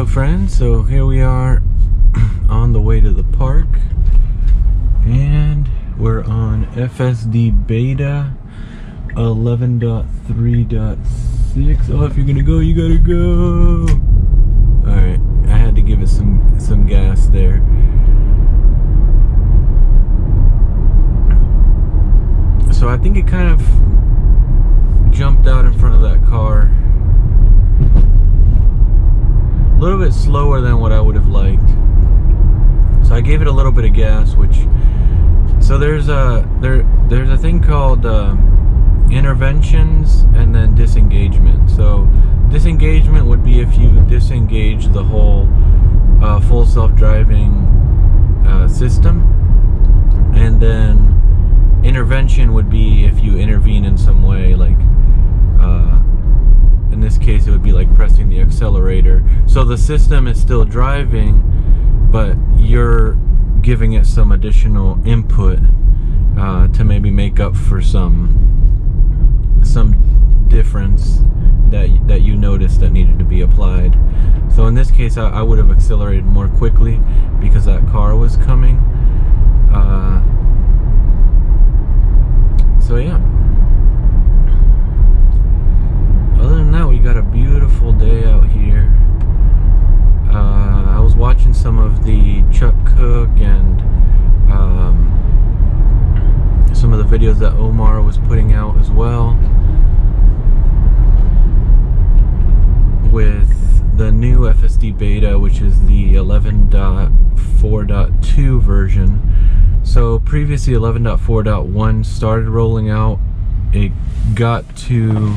up, friends? So here we are on the way to the park, and we're on FSD Beta 11.3.6. Oh, if you're gonna go, you gotta go. All right, I had to give it some gas there. So I think it kind of jumped out in front of that car. A little bit slower than what I would have liked. So I gave it a little bit of gas, so there's a thing called interventions and then disengagement. So disengagement would be if you disengage the whole full self-driving system, and then intervention would be if you intervene in some way, like in this case it would be like pressing the accelerator. So the system is still driving, but you're giving it some additional input to maybe make up for some difference that you noticed that needed to be applied. So in this case I would have accelerated more quickly because that car was coming. So yeah, other than that, we got a beautiful day out here. I was watching some of the Chuck Cook and some of the videos that Omar was putting out as well, with the new FSD Beta, which is the 11.4.2 version. So previously 11.4.1 started rolling out. It got to,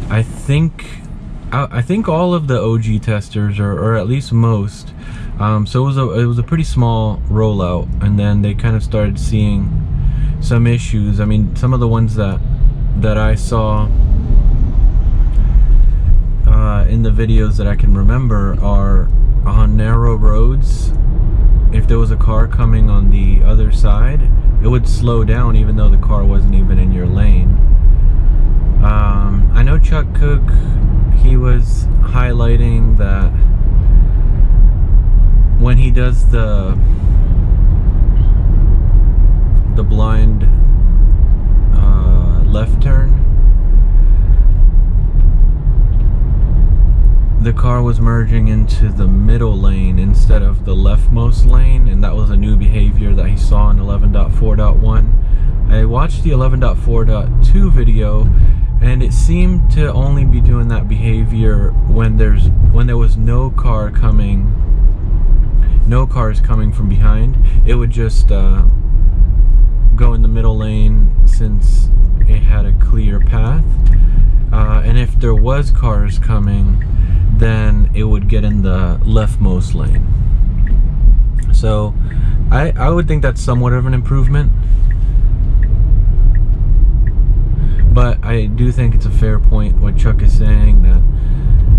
I think all of the OG testers, or at least most. So it was a pretty small rollout, and then they kind of started seeing some issues. I mean, some of the ones that I saw in the videos that I can remember are on narrow roads. If there was a car coming on the other side, it would slow down even though the car wasn't even in your lane. I know Chuck Cook, he was highlighting that when he does the blind left turn, the car was merging into the middle lane instead of the leftmost lane, and that was a new behavior that he saw in 11.4.1. I watched the 11.4.2 video, and it seemed to only be doing that behavior when there was no cars coming from behind. It would just go in the middle lane since it had a clear path, and if there was cars coming, then it would get in the leftmost lane. So I would think that's somewhat of an improvement, but I do think it's a fair point what Chuck is saying, that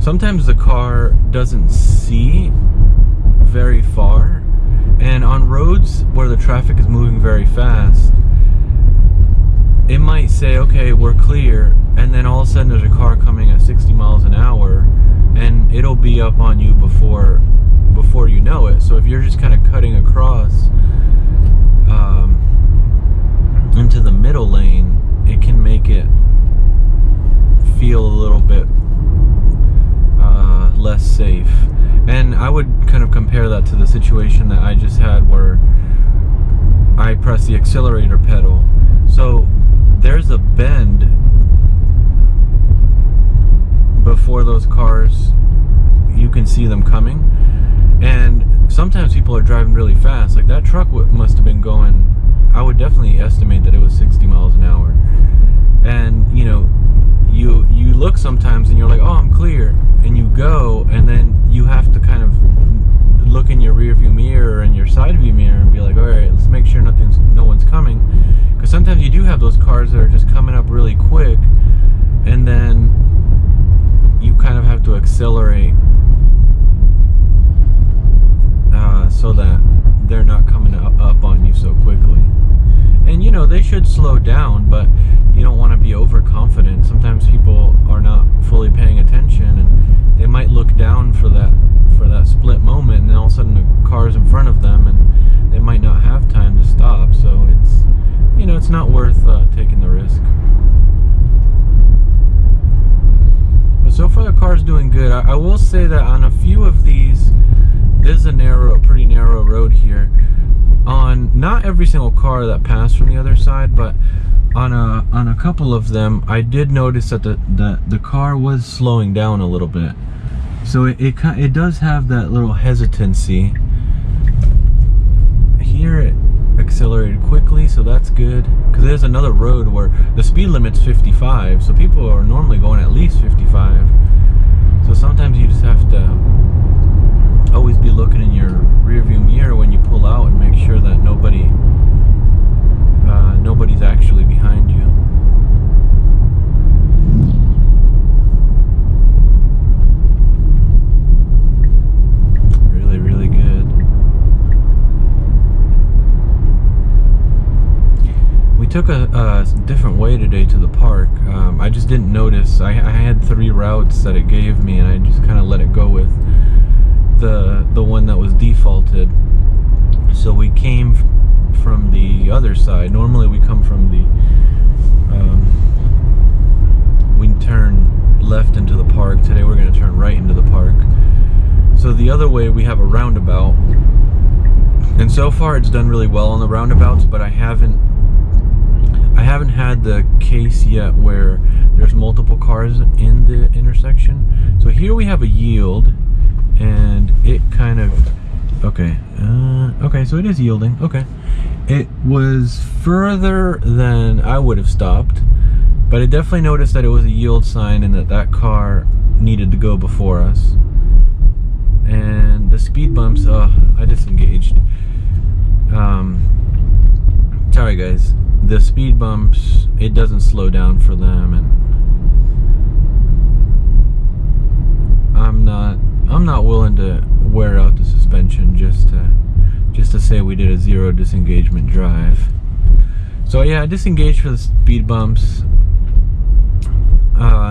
sometimes the car doesn't see very far, and on roads where the traffic is moving very fast, it might say, okay, we're clear, and then all of a sudden there's a car coming at 60 miles an hour, and it'll be up on you before you know it. So if you're just kind of cutting across into the middle lane, it can make it feel a little bit less safe. And I would kind of compare that to the situation that I just had where I pressed the accelerator pedal. So there's a bend before those cars, you can see them coming, and sometimes people are driving really fast. Like that truck must have been going, I would definitely estimate that it was 60 miles an hour. And you know, you look sometimes and you're like, oh, I'm clear, and you go, and then you have to kind of look in your rear view mirror and your side view mirror and be like, all right, let's make sure no one's coming, because sometimes you do have those cars that are just coming up really quick, and then you kind of have to accelerate so that they're not coming up on you so quickly. And you know, they should slow down, but you don't want to be overconfident. Sometimes people are not fully paying attention, and they might look down for for that split moment, and then all of a sudden the car's in front of them and they might not have time to stop. So it's, you know, it's not worth taking the risk. But so far the car's doing good. I will say that on a few of these, this is a pretty narrow road here. On not every single car that passed from the other side, but on a couple of them, I did notice that the car was slowing down a little bit. So it does have that little hesitancy. Here it accelerated quickly, so that's good. Because there's another road where the speed limit's 55, so people are normally going at least 55. So sometimes you just have to always be looking in your rearview mirror when you pull out and make sure that nobody's actually behind you. Really, really good. We took a different way today to the park. I just didn't notice. I had 3 routes that it gave me, and I just kind of let it go with the one that was defaulted. So we came from the other side. Normally we come from the we turn left into the park. Today we're going to turn right into the park. So the other way we have a roundabout, and so far it's done really well on the roundabouts, but I haven't had the case yet where there's multiple cars in the intersection. So here we have a yield, and it kind of, okay, so it is yielding. Okay, it was further than I would have stopped, but I definitely noticed that it was a yield sign and that car needed to go before us. And the speed bumps, I disengaged. Sorry guys, the speed bumps, it doesn't slow down for them, and I'm not willing to wear out the suspension just to say we did a 0 disengagement drive. So yeah, I disengaged for the speed bumps.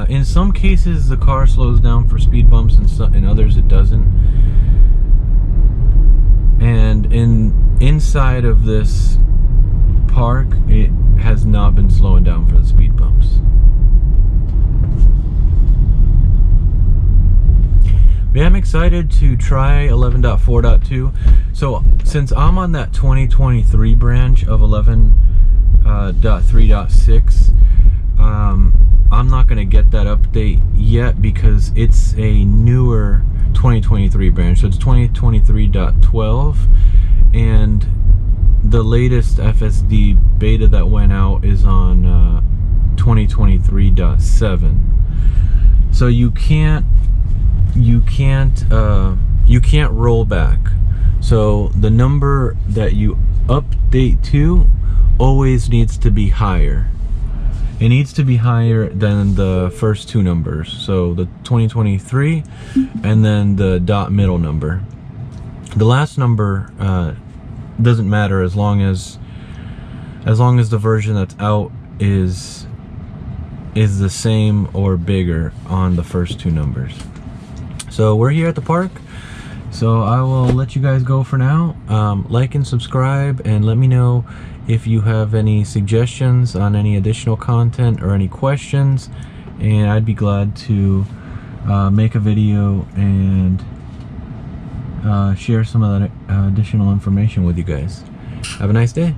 In some cases the car slows down for speed bumps, and in others it doesn't. And inside of this park, it has not been slowing down for the speed bumps. Yeah, I'm excited to try 11.4.2. So since I'm on that 2023 branch of 11.3.6, I'm not going to get that update yet because it's a newer 2023 branch. So it's 2023.12, and the latest FSD Beta that went out is on 2023.7. So you can't roll back. So the number that you update to always needs to be higher. It needs to be higher than the first 2 numbers. So the 2023 and then the dot middle number. The last number doesn't matter as long as the version that's out is the same or bigger on the first 2 numbers. So we're here at the park, so I will let you guys go for now. Like and subscribe, and let me know if you have any suggestions on any additional content or any questions, and I'd be glad to make a video and share some of that additional information with you guys. Have a nice day.